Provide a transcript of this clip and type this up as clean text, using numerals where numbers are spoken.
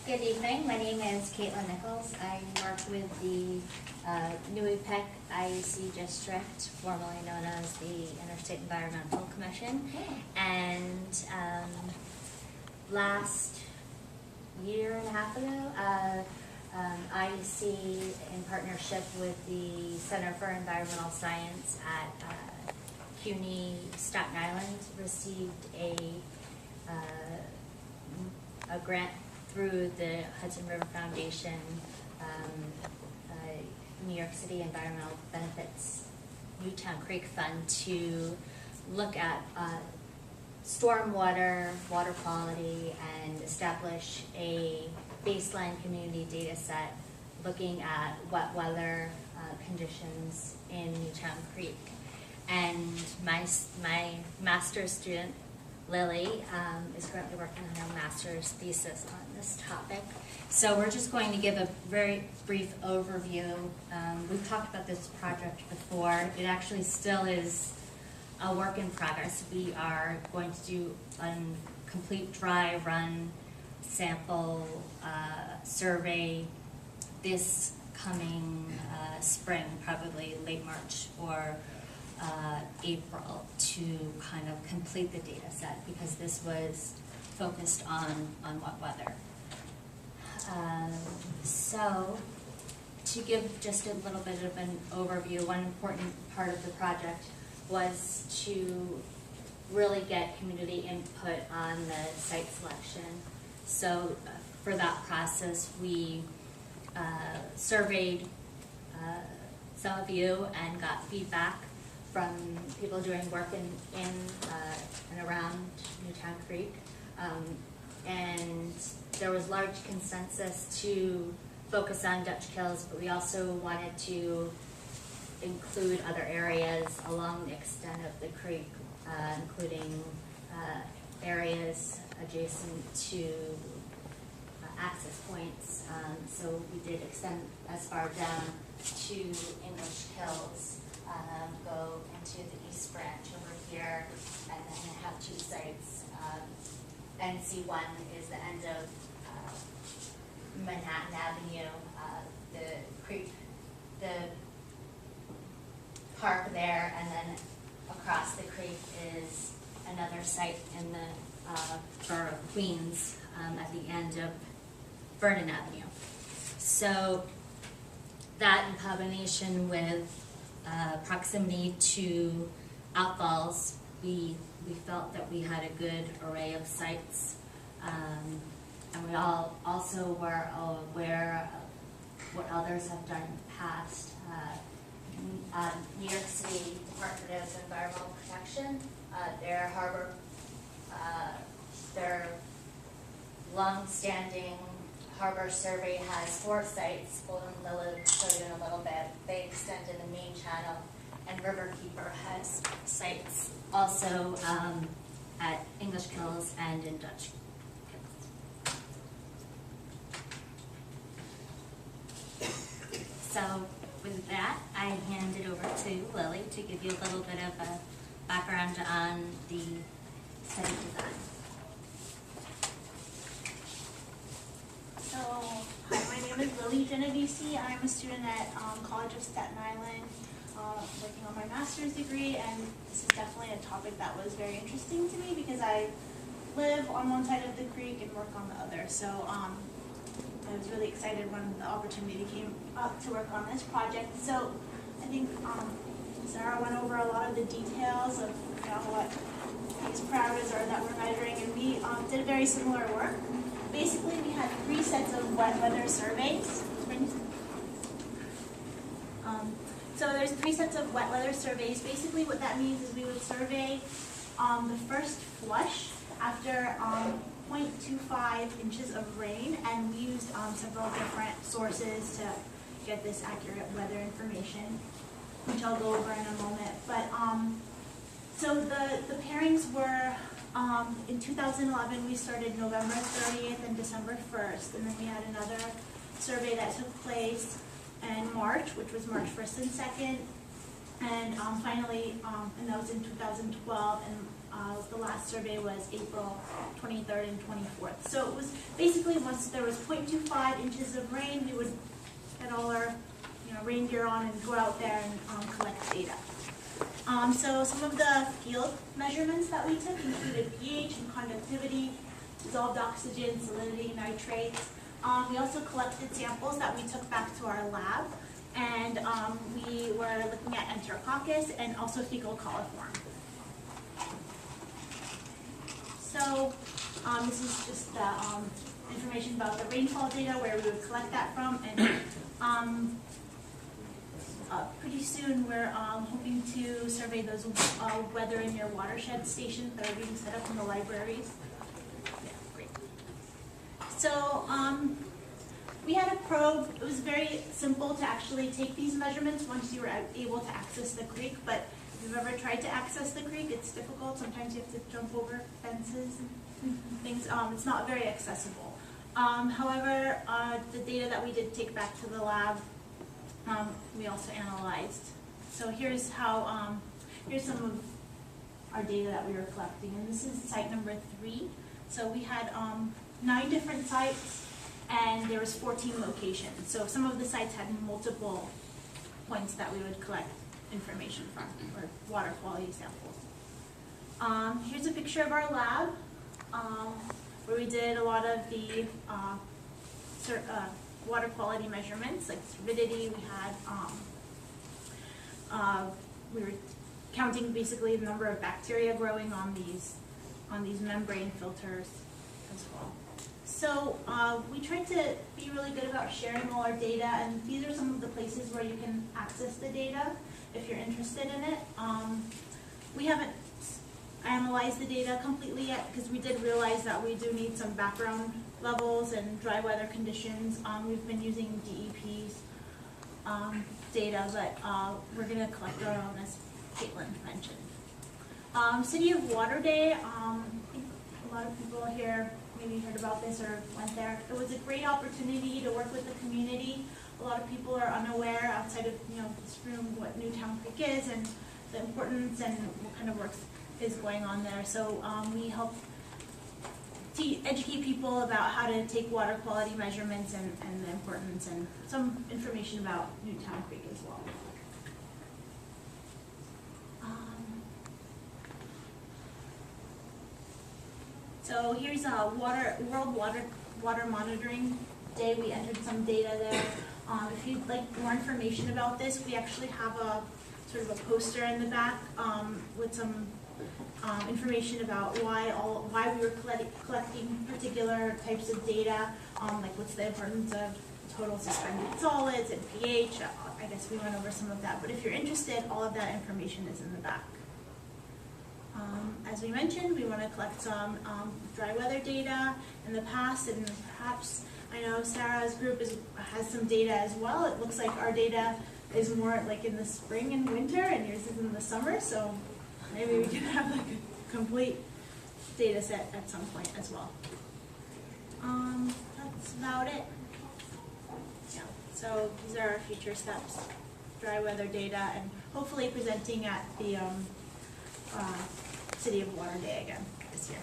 Good evening. My name is Caitlin Nichols. I work with the Nui Peck IEC District, formerly known as the Interstate Environmental Commission. And last year and a half ago, IEC, in partnership with the Center for Environmental Science at CUNY Staten Island, received a grant through the Hudson River Foundation, New York City Environmental Benefits Newtown Creek Fund, to look at stormwater, water quality, and establish a baseline community data set looking at wet weather conditions in Newtown Creek. And my master's student, Lily, is currently working on her master's thesis on this topic. So we're just going to give a very brief overview. We've talked about this project before. It actually still is a work in progress. We are going to do a complete dry run sample survey this coming spring, probably late March or April, to kind of complete the data set, because this was focused on wet weather. So to give just a little bit of an overview, one important part of the project was to really get community input on the site selection. So for that process, we surveyed some of you and got feedback from people doing work in and around Newtown Creek. And there was large consensus to focus on Dutch Kills, but we also wanted to include other areas along the extent of the creek, including areas adjacent to access points. So we did extend as far down to English Hills, go into the East Branch over here, and then have two sites. NC1 is the end of Manhattan Avenue, the park there, and then across the creek is another site in the borough of Queens, at the end of Vernon Avenue. So that, in combination with proximity to outfalls, we felt that we had a good array of sites, and we all also were aware of what others have done in the past. New York City Department of Environmental Protection, their harbor, their long-standing harbor survey has 4 sites. Golden Lily showed you in a little bit. They extend in the main channel, and Riverkeeper has sites also at English Kills and in Dutch Kills. So with that, I hand it over to Lily to give you a little bit of a background on the study design. So, hi, my name is Lily Genovese. I'm a student at College of Staten Island, working on my master's degree, and this is definitely a topic that was very interesting to me because I live on one side of the creek and work on the other. So I was really excited when the opportunity came up to work on this project. So I think Sarah went over a lot of the details of what these parameters are that we're measuring, and we did very similar work. Basically, we had 3 sets of wet weather surveys. So there's 3 sets of wet weather surveys. Basically, what that means is we would survey the first flush after 0.25 inches of rain, and we used several different sources to get this accurate weather information, which I'll go over in a moment. But so the pairings were, in 2011, we started November 30th and December 1st, and then we had another survey that took place in March, which was March 1st and 2nd, and finally, and that was in 2012, and the last survey was April 23rd and 24th. So it was basically once there was 0.25 inches of rain, we would get all our rain gear on and go out there and collect data. So some of the field measurements that we took included pH and conductivity, dissolved oxygen, salinity, nitrates. We also collected samples that we took back to our lab, and we were looking at enterococcus and also fecal coliform. So this is just the information about the rainfall data, where we would collect that from, and pretty soon we're hoping to survey those weather in your watershed stations that are being set up in the libraries. Yeah, great. So we had a probe. It was very simple to actually take these measurements once you were able to access the creek, but if you've ever tried to access the creek, it's difficult. Sometimes you have to jump over fences and things. It's not very accessible. However, the data that we did take back to the lab, we also analyzed. So here's how, here's some of our data that we were collecting. And this is site number 3. So we had 9 different sites, and there was 14 locations. So some of the sites had multiple points that we would collect information from, or water quality samples. Here's a picture of our lab, where we did a lot of the water quality measurements, like turbidity. We were counting basically the number of bacteria growing on these membrane filters as well. So we tried to be really good about sharing all our data, and these are some of the places where you can access the data if you're interested in it. We haven't analyzed the data completely yet, because we did realize that we do need some background levels and dry weather conditions. We've been using DEP's data, but we're going to collect our own, as Caitlin mentioned. City of Water Day, I think a lot of people here maybe heard about this or went there. It was a great opportunity to work with the community. A lot of people are unaware outside of this room what Newtown Creek is and the importance and what kind of work is going on there. So we help educate people about how to take water quality measurements and the importance, and some information about Newtown Creek as well. So here's a World Water Monitoring Day. We entered some data there. If you'd like more information about this, we actually have a sort of a poster in the back with some information about why we were collecting particular types of data, like what's the importance of total suspended solids and pH. I guess we went over some of that, but if you're interested, all of that information is in the back. As we mentioned, we want to collect some dry weather data in the past, and perhaps I know Sarah's group has some data as well. It looks like our data is more like in the spring and winter, and yours is in the summer, so maybe we can have like a complete data set at some point as well. That's about it. Yeah. So these are our future steps: dry weather data, and hopefully presenting at the City of Water Day again this year.